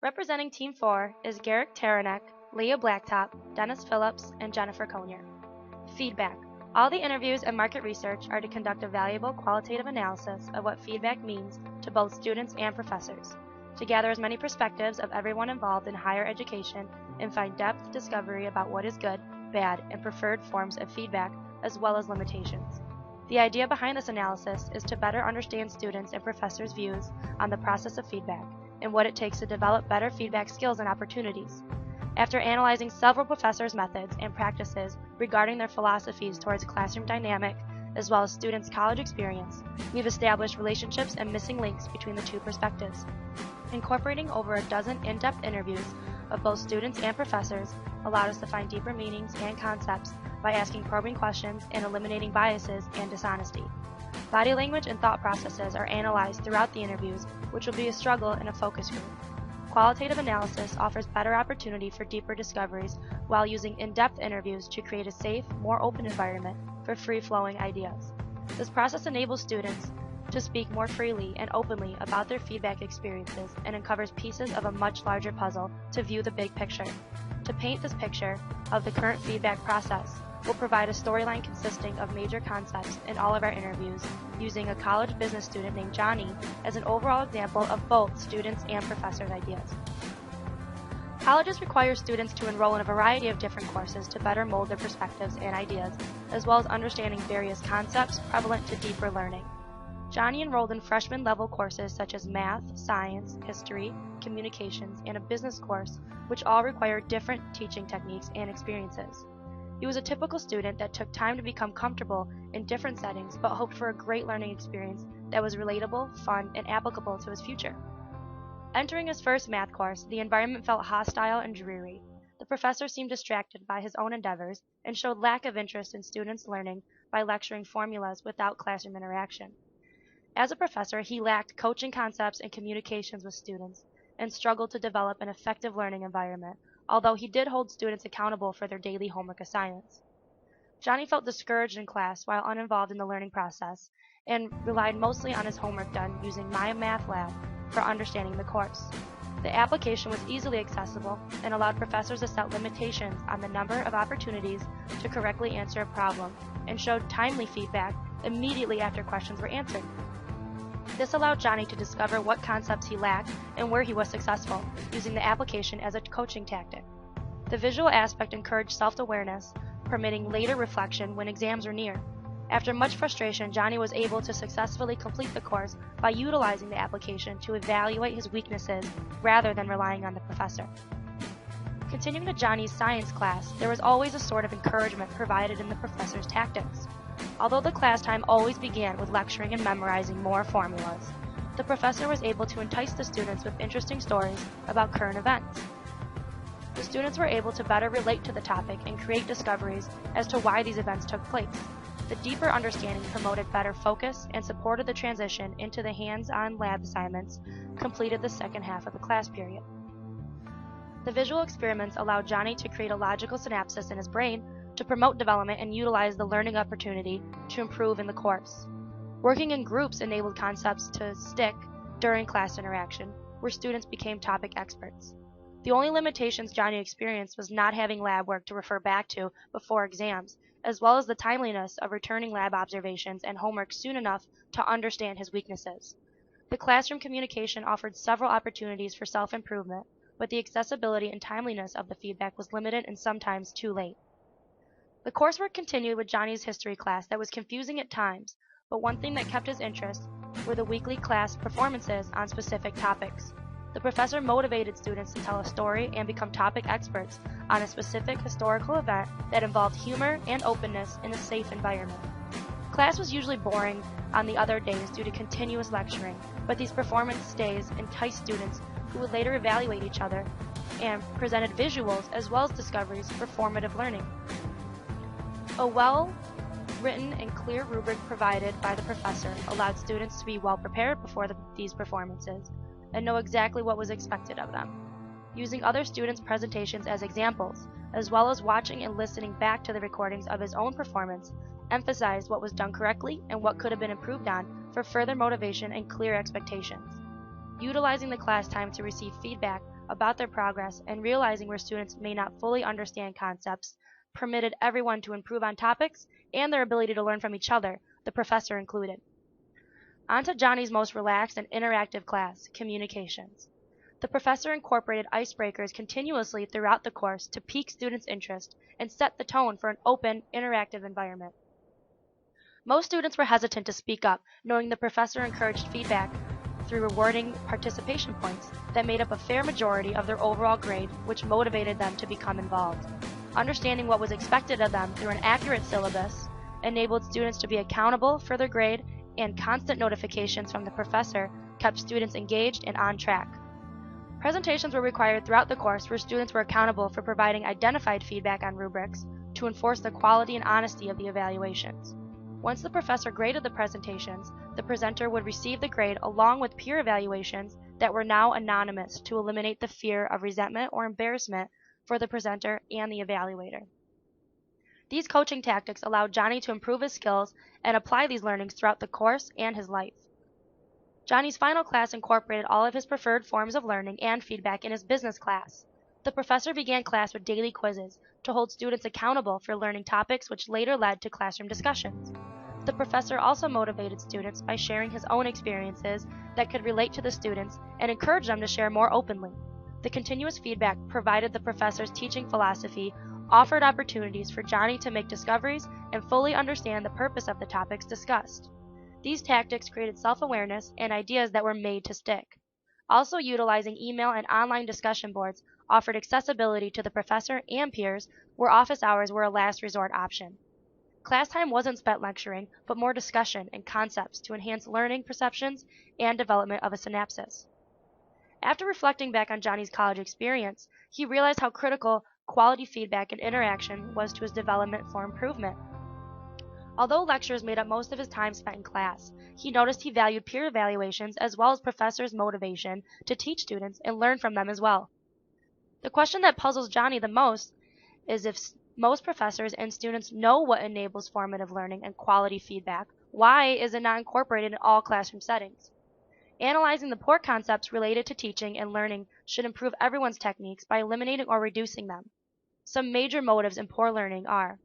Representing Team 4 is Garrick Taranek, Leah Blacktop, Dennis Phillips, and Jennifer Conyer. Feedback. All the interviews and market research are to conduct a valuable qualitative analysis of what feedback means to both students and professors, to gather as many perspectives of everyone involved in higher education and find depth discovery about what is good, bad, and preferred forms of feedback, as well as limitations. The idea behind this analysis is to better understand students' and professors' views on the process of feedback and what it takes to develop better feedback skills and opportunities. After analyzing several professors' methods and practices regarding their philosophies towards classroom dynamic, as well as students' college experience, we've established relationships and missing links between the two perspectives. Incorporating over a dozen in-depth interviews of both students and professors allowed us to find deeper meanings and concepts by asking probing questions and eliminating biases and dishonesty. Body language and thought processes are analyzed throughout the interviews, which will be a struggle in a focus group. Qualitative analysis offers better opportunity for deeper discoveries while using in-depth interviews to create a safe, more open environment for free-flowing ideas. This process enables students to speak more freely and openly about their feedback experiences and uncovers pieces of a much larger puzzle to view the big picture. To paint this picture of the current feedback process, we'll provide a storyline consisting of major concepts in all of our interviews, using a college business student named Johnny as an overall example of both students' and professors' ideas. Colleges require students to enroll in a variety of different courses to better mold their perspectives and ideas, as well as understanding various concepts prevalent to deeper learning. Johnny enrolled in freshman-level courses such as math, science, history, communications, and a business course, which all require different teaching techniques and experiences. He was a typical student that took time to become comfortable in different settings, but hoped for a great learning experience that was relatable, fun, and applicable to his future. Entering his first math course, the environment felt hostile and dreary. The professor seemed distracted by his own endeavors and showed lack of interest in students' learning by lecturing formulas without classroom interaction. As a professor, he lacked coaching concepts and communications with students and struggled to develop an effective learning environment, although he did hold students accountable for their daily homework assignments. Johnny felt discouraged in class while uninvolved in the learning process and relied mostly on his homework done using My Math Lab for understanding the course. The application was easily accessible and allowed professors to set limitations on the number of opportunities to correctly answer a problem and showed timely feedback immediately after questions were answered. This allowed Johnny to discover what concepts he lacked and where he was successful, using the application as a coaching tactic. The visual aspect encouraged self-awareness, permitting later reflection when exams were near. After much frustration, Johnny was able to successfully complete the course by utilizing the application to evaluate his weaknesses rather than relying on the professor. Continuing to Johnny's science class, there was always a sort of encouragement provided in the professor's tactics. Although the class time always began with lecturing and memorizing more formulas, the professor was able to entice the students with interesting stories about current events. The students were able to better relate to the topic and create discoveries as to why these events took place. The deeper understanding promoted better focus and supported the transition into the hands-on lab assignments completed the second half of the class period. The visual experiments allowed Johnny to create a logical synapses in his brain to promote development and utilize the learning opportunity to improve in the course. Working in groups enabled concepts to stick during class interaction, where students became topic experts. The only limitations Johnny experienced was not having lab work to refer back to before exams, as well as the timeliness of returning lab observations and homework soon enough to understand his weaknesses. The classroom communication offered several opportunities for self-improvement, but the accessibility and timeliness of the feedback was limited and sometimes too late. The coursework continued with Johnny's history class that was confusing at times, but one thing that kept his interest were the weekly class performances on specific topics. The professor motivated students to tell a story and become topic experts on a specific historical event that involved humor and openness in a safe environment. Class was usually boring on the other days due to continuous lecturing, but these performance days enticed students who would later evaluate each other and presented visuals as well as discoveries for formative learning. A well-written and clear rubric provided by the professor allowed students to be well prepared before these performances and know exactly what was expected of them. Using other students' presentations as examples, as well as watching and listening back to the recordings of his own performance, emphasized what was done correctly and what could have been improved on for further motivation and clear expectations. Utilizing the class time to receive feedback about their progress and realizing where students may not fully understand concepts permitted everyone to improve on topics and their ability to learn from each other, the professor included. On to Johnny's most relaxed and interactive class, communications. The professor incorporated icebreakers continuously throughout the course to pique students' interest and set the tone for an open, interactive environment. Most students were hesitant to speak up, knowing the professor encouraged feedback through rewarding participation points that made up a fair majority of their overall grade, which motivated them to become involved. Understanding what was expected of them through an accurate syllabus enabled students to be accountable for their grade, and constant notifications from the professor kept students engaged and on track. Presentations were required throughout the course where students were accountable for providing identified feedback on rubrics to enforce the quality and honesty of the evaluations. Once the professor graded the presentations, the presenter would receive the grade along with peer evaluations that were now anonymous to eliminate the fear of resentment or embarrassment for the presenter and the evaluator. These coaching tactics allowed Johnny to improve his skills and apply these learnings throughout the course and his life. Johnny's final class incorporated all of his preferred forms of learning and feedback in his business class. The professor began class with daily quizzes to hold students accountable for learning topics, which later led to classroom discussions. The professor also motivated students by sharing his own experiences that could relate to the students and encouraged them to share more openly. The continuous feedback provided the professor's teaching philosophy offered opportunities for Johnny to make discoveries and fully understand the purpose of the topics discussed. These tactics created self-awareness and ideas that were made to stick. Also, utilizing email and online discussion boards offered accessibility to the professor and peers, where office hours were a last resort option. Class time wasn't spent lecturing, but more discussion and concepts to enhance learning perceptions and development of a synapses. After reflecting back on Johnny's college experience, he realized how critical quality feedback and interaction was to his development for improvement. Although lectures made up most of his time spent in class, he noticed he valued peer evaluations as well as professors' motivation to teach students and learn from them as well. The question that puzzles Johnny the most is if most professors and students know what enables formative learning and quality feedback, why is it not incorporated in all classroom settings? Analyzing the poor concepts related to teaching and learning should improve everyone's techniques by eliminating or reducing them. Some major motives in poor learning are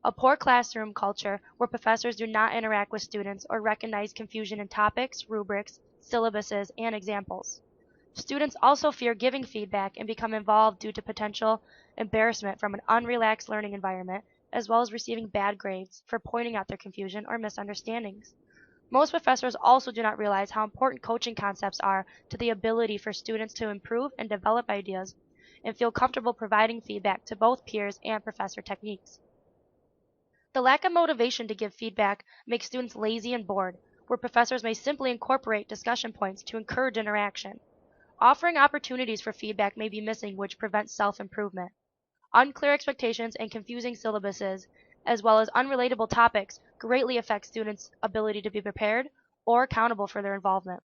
a poor classroom culture where professors do not interact with students or recognize confusion in topics, rubrics, syllabuses, and examples. Students also fear giving feedback and become involved due to potential embarrassment from an unrelaxed learning environment, as well as receiving bad grades for pointing out their confusion or misunderstandings. Most professors also do not realize how important coaching concepts are to the ability for students to improve and develop ideas and feel comfortable providing feedback to both peers and professor techniques. The lack of motivation to give feedback makes students lazy and bored, where professors may simply incorporate discussion points to encourage interaction. Offering opportunities for feedback may be missing, which prevents self-improvement. Unclear expectations and confusing syllabuses, as well as unrelatable topics, greatly affect students' ability to be prepared or accountable for their involvement.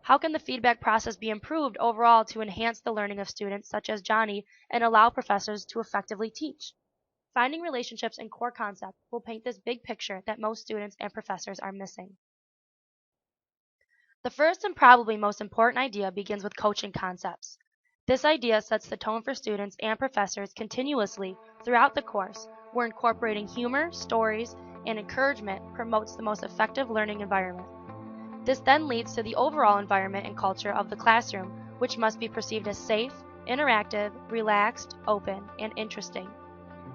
How can the feedback process be improved overall to enhance the learning of students such as Johnny and allow professors to effectively teach? Finding relationships and core concepts will paint this big picture that most students and professors are missing. The first and probably most important idea begins with coaching concepts. This idea sets the tone for students and professors continuously throughout the course, where incorporating humor, stories, and encouragement promotes the most effective learning environment. This then leads to the overall environment and culture of the classroom, which must be perceived as safe, interactive, relaxed, open, and interesting.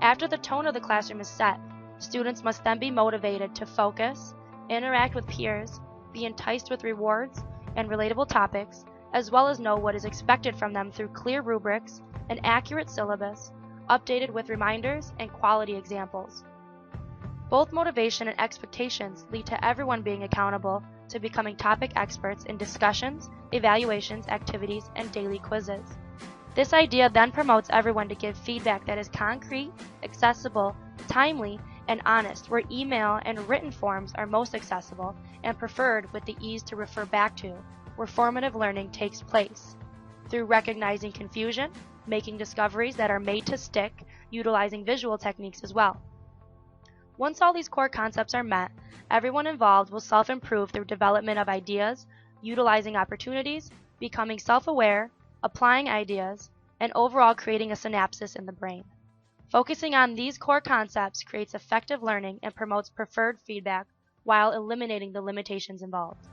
After the tone of the classroom is set, students must then be motivated to focus, interact with peers, be enticed with rewards and relatable topics, as well as know what is expected from them through clear rubrics, an accurate syllabus, updated with reminders and quality examples. Both motivation and expectations lead to everyone being accountable to becoming topic experts in discussions, evaluations, activities, and daily quizzes. This idea then promotes everyone to give feedback that is concrete, accessible, timely, and honest, where email and written forms are most accessible and preferred with the ease to refer back to, where formative learning takes place. Through recognizing confusion, making discoveries that are made to stick, utilizing visual techniques as well. Once all these core concepts are met, everyone involved will self-improve through development of ideas, utilizing opportunities, becoming self-aware, applying ideas, and overall creating a synapsis in the brain. Focusing on these core concepts creates effective learning and promotes preferred feedback while eliminating the limitations involved.